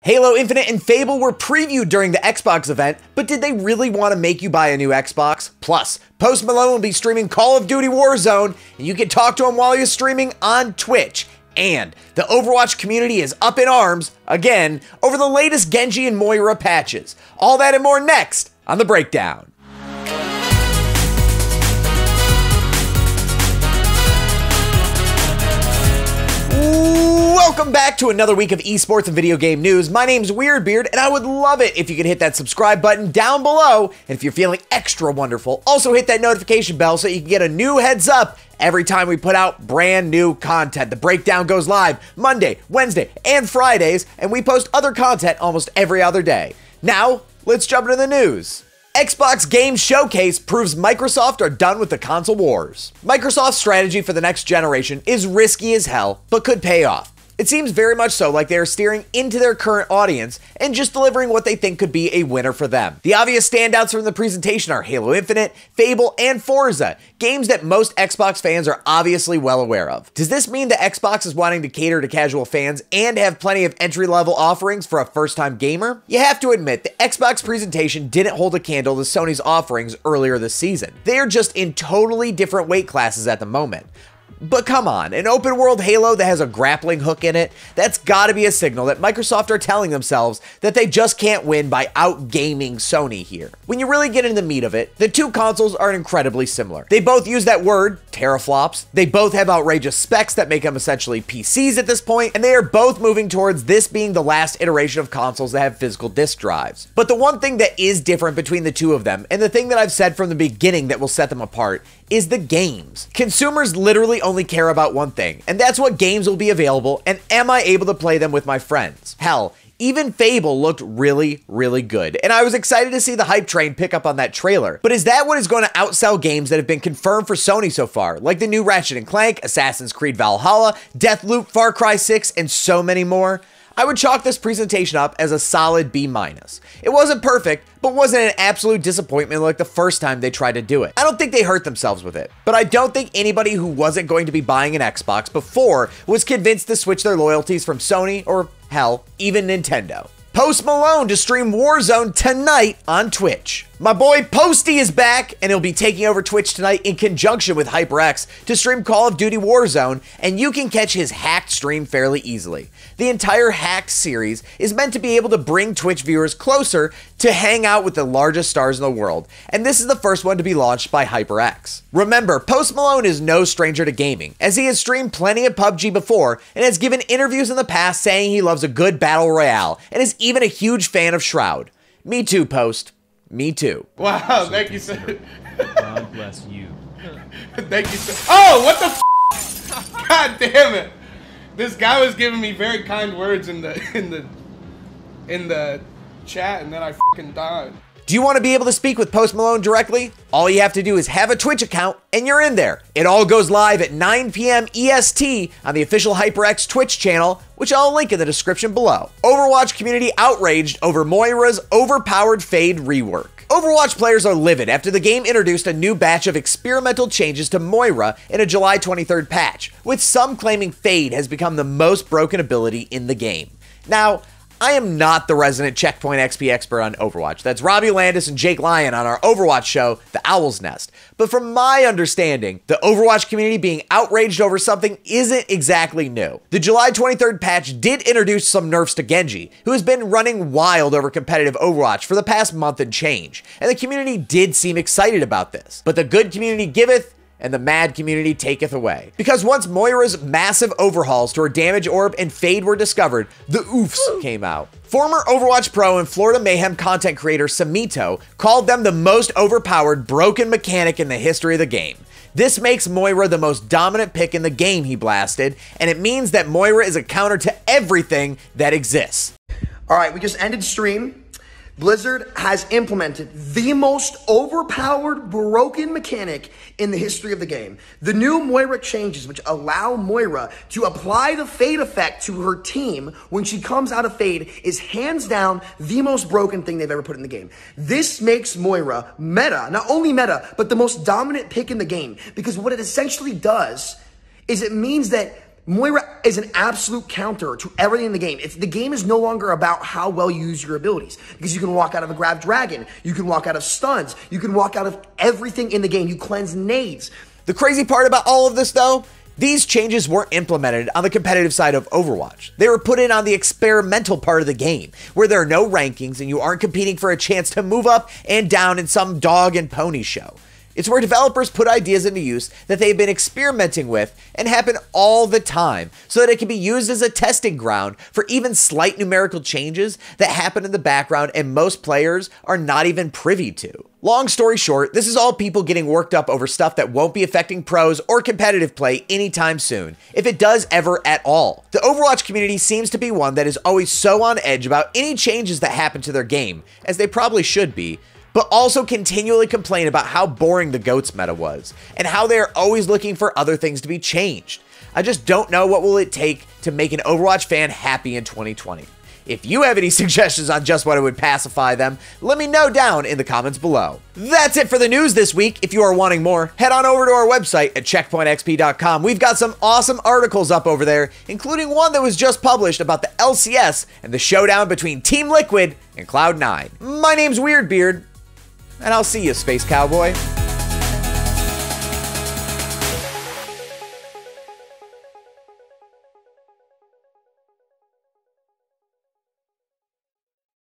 Halo Infinite and Fable were previewed during the Xbox event, but did they really want to make you buy a new Xbox? Plus, Malone will be streaming Call of Duty Warzone, and you can talk to him while he's streaming on Twitch. And the Overwatch community is up in arms, again, over the latest Genji and Moira patches. All that and more next on The Breakdown. Welcome back to another week of esports and video game news. My name's Weirdbeard, and I would love it if you could hit that subscribe button down below. And if you're feeling extra wonderful, also hit that notification bell so you can get a new heads up every time we put out brand new content. The Breakdown goes live Monday, Wednesday, and Fridays, and we post other content almost every other day. Now, let's jump into the news. Xbox Game Showcase proves Microsoft are done with the console wars. Microsoft's strategy for the next generation is risky as hell, but could pay off. It seems very much so like they are steering into their current audience and just delivering what they think could be a winner for them. The obvious standouts from the presentation are Halo Infinite, Fable, and Forza, games that most Xbox fans are obviously well aware of. Does this mean that Xbox is wanting to cater to casual fans and have plenty of entry-level offerings for a first-time gamer? You have to admit, the Xbox presentation didn't hold a candle to Sony's offerings earlier this season. They are just in totally different weight classes at the moment. But come on, an open world Halo that has a grappling hook in it, that's gotta be a signal that Microsoft are telling themselves that they just can't win by outgaming Sony here. When you really get into the meat of it, the two consoles are incredibly similar. They both use that word, teraflops, they both have outrageous specs that make them essentially PCs at this point, and they are both moving towards this being the last iteration of consoles that have physical disk drives. But the one thing that is different between the two of them, and the thing that I've said from the beginning that will set them apart, is the games. Consumers literally only care about one thing, and that's what games will be available, and am I able to play them with my friends? Hell, even Fable looked really, really good, and I was excited to see the hype train pick up on that trailer. But is that what is going to outsell games that have been confirmed for Sony so far, like the new Ratchet & Clank, Assassin's Creed Valhalla, Deathloop, Far Cry 6, and so many more? I would chalk this presentation up as a solid B-. It wasn't perfect, but wasn't an absolute disappointment like the first time they tried to do it. I don't think they hurt themselves with it, but I don't think anybody who wasn't going to be buying an Xbox before was convinced to switch their loyalties from Sony or, hell, even Nintendo. Malone to stream Warzone tonight on Twitch. My boy Posty is back, and he'll be taking over Twitch tonight in conjunction with HyperX to stream Call of Duty Warzone, and you can catch his hacked stream fairly easily. The entire hacked series is meant to be able to bring Twitch viewers closer to hang out with the largest stars in the world, and this is the first one to be launched by HyperX. Remember, Malone is no stranger to gaming, as he has streamed plenty of PUBG before and has given interviews in the past saying he loves a good battle royale and is even a huge fan of Shroud. Me too, Post. Me too. Wow, thank you, sir. God bless you. Thank you, sir. Oh, what the f? God damn it. This guy was giving me very kind words in the chat, and then I fucking died. Do you want to be able to speak with Malone directly? All you have to do is have a Twitch account, and you're in there. It all goes live at 9 p.m. EST on the official HyperX Twitch channel, which I'll link in the description below. Overwatch community outraged over Moira's overpowered Fade rework. Overwatch players are livid after the game introduced a new batch of experimental changes to Moira in a July 23rd patch, with some claiming Fade has become the most broken ability in the game. Now, I am not the resident Checkpoint XP expert on Overwatch. That's Robbie Landis and Jake Lyon on our Overwatch show, The Owl's Nest. But from my understanding, the Overwatch community being outraged over something isn't exactly new. The July 23rd patch did introduce some nerfs to Genji, who has been running wild over competitive Overwatch for the past month and change, and the community did seem excited about this. But the good community giveth, and the mad community taketh away. Because once Moira's massive overhauls to her damage orb and Fade were discovered, the oofs came out. Former Overwatch pro and Florida Mayhem content creator Samito called them the most overpowered broken mechanic in the history of the game. This makes Moira the most dominant pick in the game, he blasted, and it means that Moira is a counter to everything that exists. All right, we just ended stream. Blizzard has implemented the most overpowered, broken mechanic in the history of the game. The new Moira changes, which allow Moira to apply the Fade effect to her team when she comes out of Fade, is hands down the most broken thing they've ever put in the game. This makes Moira meta, not only meta, but the most dominant pick in the game. Because what it essentially does is it means that Moira is an absolute counter to everything in the game. The game is no longer about how well you use your abilities, because you can walk out of a grab dragon, you can walk out of stuns, you can walk out of everything in the game. You cleanse nades. The crazy part about all of this, though, these changes weren't implemented on the competitive side of Overwatch. They were put in on the experimental part of the game, where there are no rankings and you aren't competing for a chance to move up and down in some dog and pony show. It's where developers put ideas into use that they've been experimenting with and happen all the time, so that it can be used as a testing ground for even slight numerical changes that happen in the background and most players are not even privy to. Long story short, this is all people getting worked up over stuff that won't be affecting pros or competitive play anytime soon, if it does ever at all. The Overwatch community seems to be one that is always so on edge about any changes that happen to their game, as they probably should be, but also continually complain about how boring the GOATS meta was, and how they are always looking for other things to be changed. I just don't know what will it take to make an Overwatch fan happy in 2020. If you have any suggestions on just what it would pacify them, let me know down in the comments below. That's it for the news this week. If you are wanting more, head on over to our website at checkpointxp.com. We've got some awesome articles up over there, including one that was just published about the LCS and the showdown between Team Liquid and Cloud9. My name's Weirdbeard, and I'll see you, Space Cowboy.